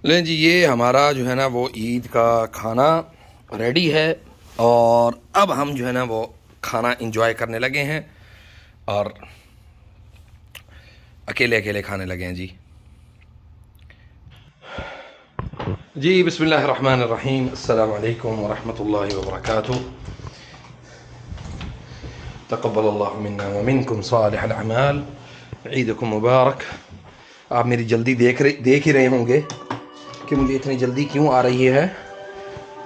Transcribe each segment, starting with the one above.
लें जी, ये हमारा जो है ना वो ईद का खाना रेडी है और अब हम जो है ना वो खाना इंजॉय करने लगे हैं और अकेले अकेले खाने लगे हैं जी बिस्मिल्लाहिर्रहमानिर्रहीम। अस्सलामु अलैकुम वरहमतुल्लाहि वबरकातुहू। तक़ब्बलल्लाहु मिन्ना व मिनकुम सालिहल अमाल। ईदकुम मुबारक। आप मेरी जल्दी देख ही रहे होंगे कि मुझे इतनी जल्दी क्यों आ रही है,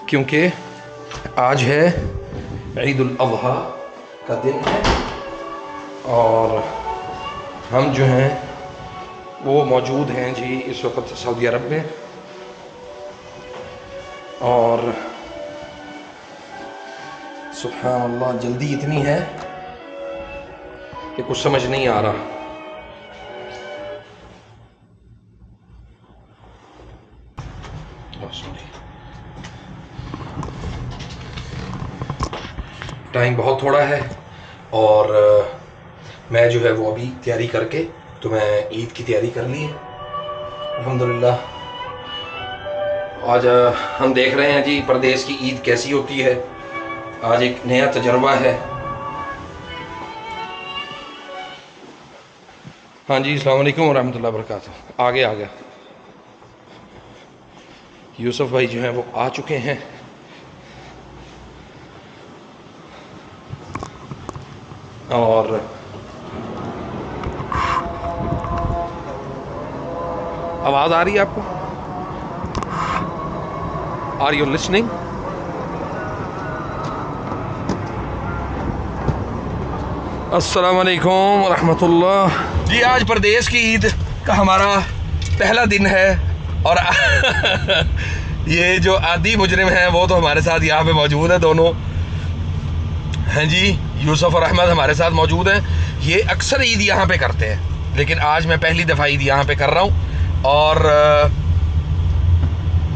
क्योंकि आज है ईद उल अज़हा का दिन है और हम जो हैं वो मौजूद हैं जी इस वक्त सऊदी अरब में। और सुभान अल्लाह, जल्दी इतनी है कि कुछ समझ नहीं आ रहा। टाइम बहुत थोड़ा है और मैं जो है वो अभी तैयारी करके तो मैं ईद की तैयारी कर ली है अल्हम्दुलिल्लाह। आज हम देख रहे हैं जी परदेश की ईद कैसी होती है। आज एक नया तजर्बा है। हाँ जी, अस्सलाम वालेकुम वरहमतुल्लाहि वबरकातुहू। आ गया यूसुफ भाई जो हैं वो आ चुके हैं और आवाज़ आ रही है आपको? Are you listening? अस्सलाम वालेकुम रहमतुल्लाह जी। आज परदेश की ईद का हमारा पहला दिन है और ये जो आदि मुजरिम हैं वो तो हमारे साथ यहाँ पे मौजूद है, दोनों हैं जी। यूसुफ और अहमद हमारे साथ मौजूद हैं। ये अक्सर ईद यहाँ पे करते हैं, लेकिन आज मैं पहली दफ़ा ईद यहाँ पे कर रहा हूँ और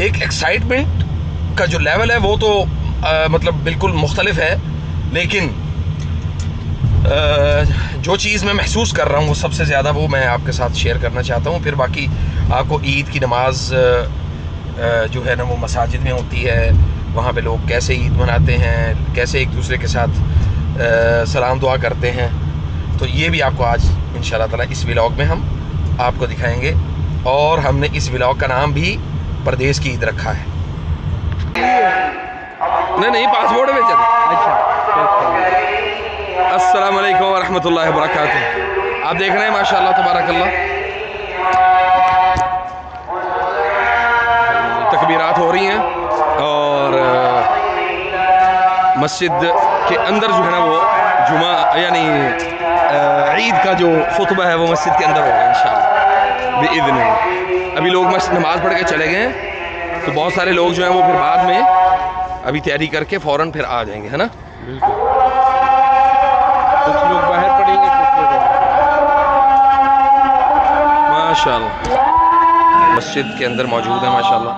एक एक्साइटमेंट का जो लेवल है वो तो मतलब बिल्कुल मुख्तलिफ है, लेकिन जो चीज़ मैं महसूस कर रहा हूँ वो सबसे ज़्यादा वो मैं आपके साथ शेयर करना चाहता हूँ। फिर बाकी आपको ईद की नमाज जो है ना वो मसाजिद में होती है, वहाँ पे लोग कैसे ईद मनाते हैं, कैसे एक दूसरे के साथ सलाम दुआ करते हैं, तो ये भी आपको आज इंशाल्लाह ताला इस व्लॉग में हम आपको दिखाएंगे। और हमने इस व्लॉग का नाम भी परदेश की ईद रखा है। नहीं पासपोर्ट में चले। अस्सलाम वालेकुम वरहमतुल्लाहि वबरकातुहू। आप देख रहे हैं माशाल्लाह तबारकल्लाह तकबीरात हो रही हैं और मस्जिद के अंदर जो है ना वो जुमा यानी ईद का जो खुतबा है वो मस्जिद के अंदर होगा इंशाअल्लाह बिइज़्निल्लाह। अभी लोग मस्जिद नमाज़ पढ़ के चले गए हैं, तो बहुत सारे लोग जो हैं वो फिर बाद में अभी तैयारी करके फ़ौरन फिर आ जाएंगे, है ना। बिल्कुल, कुछ लोग बाहर पढ़ेंगे, कुछ लोग माशाल्लाह मस्जिद के अंदर मौजूद है माशाल्लाह।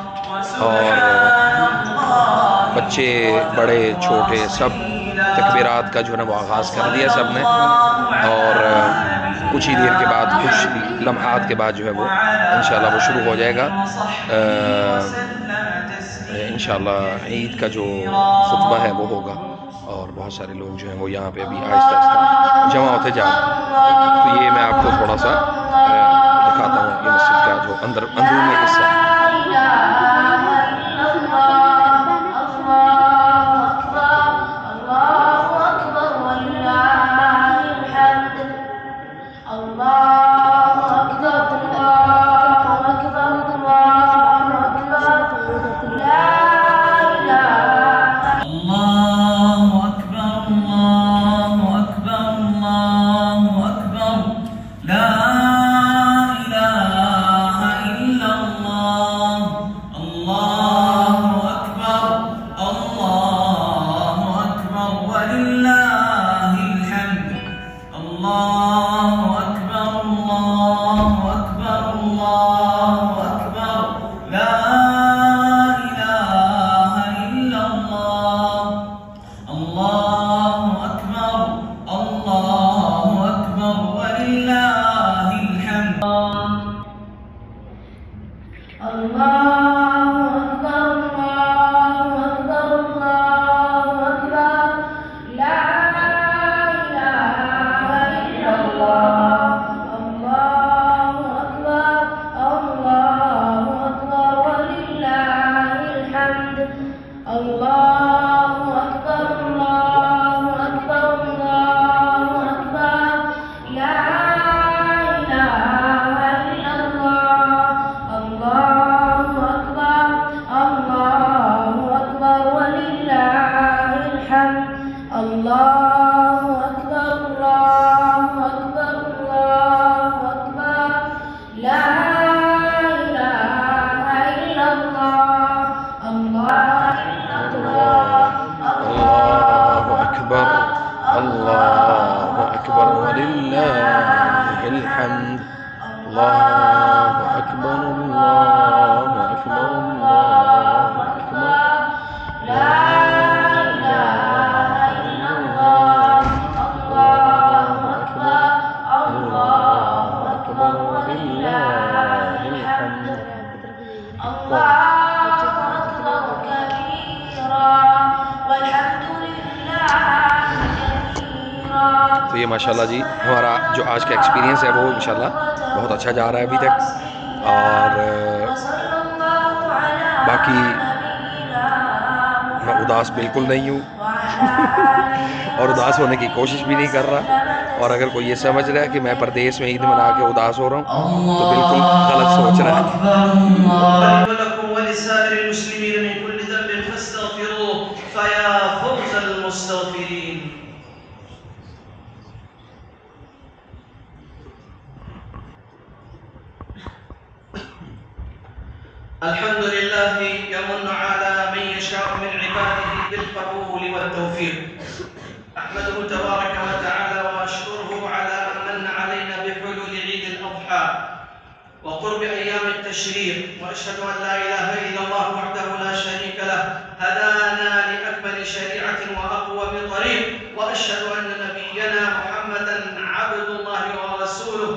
और बच्चे बड़े छोटे सब तकबीरात का जो है ना वो आगाज़ कर दिया सब ने और कुछ ही देर के बाद, कुछ लम्हात के बाद जो है वो इंशाल्लाह वो शुरू हो जाएगा। इंशाल्लाह ईद का जो खुतबा है वो होगा और बहुत सारे लोग जो हैं वो यहाँ पे अभी आहिस्ता आहिस्ता जमा होते जा रहे हैं। तो ये मैं आपको थोड़ा सा दिखाता हूँ ये मस्जिद का जो अंदरूनी हिस्सा। ला इलाहा इल्लल्लाह तो ये माशाल्लाह जी हमारा जो आज का एक्सपीरियंस है वो इंशाल्लाह बहुत अच्छा जा रहा है अभी तक। और बाकी मैं उदास बिल्कुल नहीं हूँ और उदास होने की कोशिश भी नहीं कर रहा। और अगर कोई ये समझ रहा है कि मैं परदेश में ईद मना के उदास हो रहा हूँ तो बिल्कुल गलत सोच रहा है। अल्हम्दुलिल्लाह यमुन्नु अला मन यशाअ मिन इबादिही बिल क़बूल वत तौफीक़ अहमदुहु तबारक व तआला व अशकुरुहु अला अन मन्ना अलैना बिहुलूल ईद अल-अज़हा व क़ुर्ब अय्याम अत-तशरीक़ व अशहदु अन ला इलाहा इल्लल्लाह वहदहु ला शरीक लह हदाना लि अकमल शरीअतिन व अक़वम तरीक़ व अशहदु अन्न नबिyyana मुहम्मदन अब्दुल्लाहि व रसूलुहु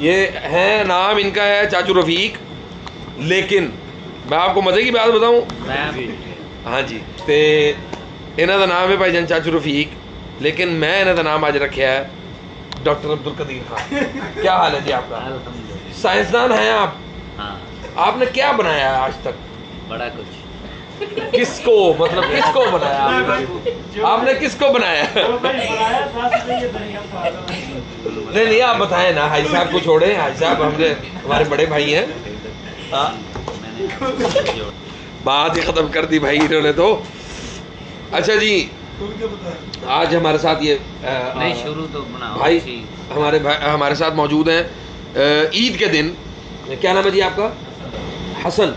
ये है नाम इनका है चाचू रफ़ीक, लेकिन मैं आपको मज़े की बात बताऊं, हाँ जी, तो इन्हों का नाम है भाईजान चाचू रफ़ीक, लेकिन मैं इन्हों का नाम अज रखा है डॉक्टर अब्दुल कदीर खान। क्या हाल है जी आपका? साइंसदान हैं आप? हाँ। आपने क्या बनाया है आज तक? बड़ा कुछ। किसको मतलब किसको बनाया आपने किसको बनाया? नहीं आप बताएं ना, हाजी साहब को छोड़े, हाजी साहब हमारे बड़े भाई हैं। बात ही खत्म कर दी भाई इन्होंने तो। अच्छा जी, आज हमारे साथ ये नहीं शुरू तो भाई हमारे साथ मौजूद हैं ईद के दिन। क्या नाम है जी आपका? हसन,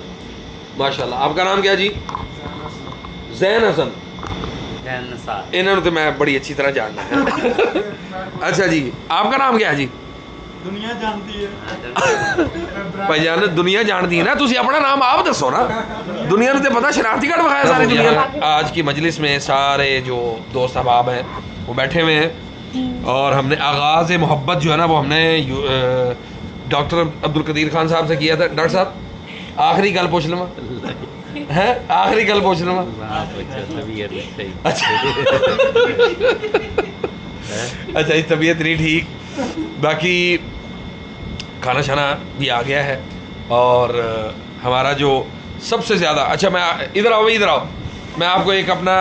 माशाल्लाह। आपका नाम क्या जी? जैन हसन। इन्होंने तो मैं बड़ी अच्छी तरह जानना है। अच्छा जी, आपका नाम क्या है जी? दुनिया जानती है भाईजान, दुनिया जानती है ना, तुसी अपना नाम आप दसो ना, दुनिया ने तो पता शरारती कार्ड बखाया सारी दुनिया। आज की मजलिस में सारे जो दोस्त अहबाब हैं वो बैठे हुए हैं और हमने आगाज़ मोहब्बत जो है ना वो हमने डॉक्टर अब्दुल कदीर खान साहब से किया था। डॉक्टर साहब आखिरी गल पूछ लवा है, आखिरी गल पूछ लवा। अच्छा इस तबीयत नहीं ठीक, बाकी खाना शाना भी आ गया है और हमारा जो सबसे ज़्यादा, अच्छा मैं इधर आओ मैं आपको एक अपना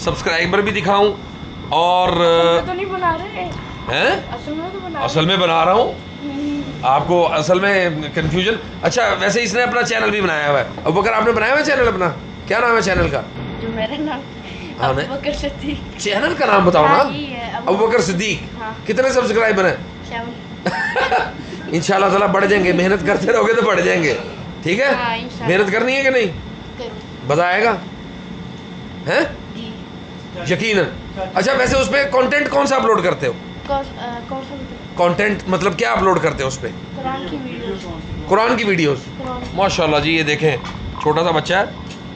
सब्सक्राइबर भी दिखाऊं और तो नहीं बना रहे हैं? असल में बना रहा हूँ आपको, असल में कंफ्यूजन। अच्छा वैसे इसने अपना चैनल भी बनाया हुआ है। अब बकर आपने बनाया हुआ है चैनल अपना? क्या नाम है चैनल का? जो मेरा नाम हाँ, अबू बकर सिद्दीक। चैनल का नाम बताओ ना। अबू बकर सिद्दीक। हाँ। कितने सब्सक्राइबर हैं? 7 इंशाल्लाह ताला बढ़ जाएंगे, मेहनत करते रहोगे तो बढ़ जाएंगे। ठीक है, हाँ, मेहनत करनी है कि नहीं? बताएगा हैं यकीनन। अच्छा वैसे उस पर कंटेंट कौन सा अपलोड करते हो? कौन सा कंटेंट मतलब क्या अपलोड करते हो उस पर? कुरान की वीडियोस। माशाल्लाह जी, ये देखें छोटा सा बच्चा है,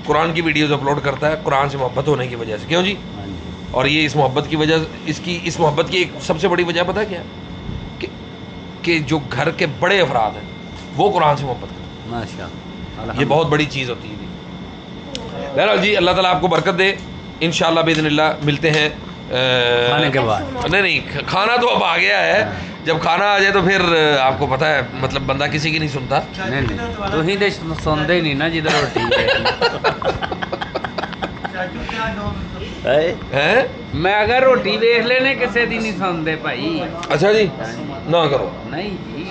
कुरान की वीडियोस अपलोड करता है, कुरान से मोहब्बत होने की वजह से। क्यों जी? और ये इस मोहब्बत की वजह, इस मोहब्बत की एक सबसे बड़ी वजह पता है क्या? कि जो घर के बड़े अफराद हैं वो कुरान से मोहब्बत करते हैं। माशाअल्लाह, ये बहुत बड़ी चीज़ होती है। बहरहाल जी, अल्लाह ताला आपको बरकत दे। इंशाअल्लाह बिइज़्निल्लाह मिलते हैं खाने के बाद। नहीं खाना तो अब आ गया है, जब खाना आ जाए तो फिर आपको पता है मतलब बंदा किसी की नहीं सुनता। नहीं तो ही दे सुनते ही नहीं ना जिधर रोटी है। मैं अगर रोटी देख लेने किसी दी नहीं सुनते भाई। अच्छा जी, ना करो। नहीं जी,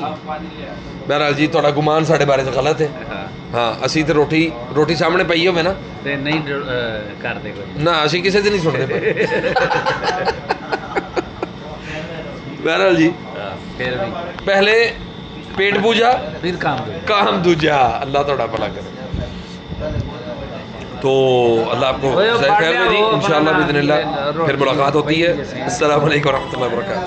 बहरहाल जी थोड़ा गुमान साढ़े बारे से गलत है। हाँ असी तो रोटी सामने पई होवे ना ते नहीं करते कोई ना, असी किसी से नहीं सुनते पे। बहरहाल जी फिर भी पहले पेट पूजा फिर काम दूजा। अल्लाह थोड़ा भला करे। तो अल्लाह आपको खैर में जी, इंशाअल्लाह बिइज़्निल्लाह फिर मुलाकात होती है। अस्सलाम वालेकुम व रहमतुल्लाहि व बरकातहू।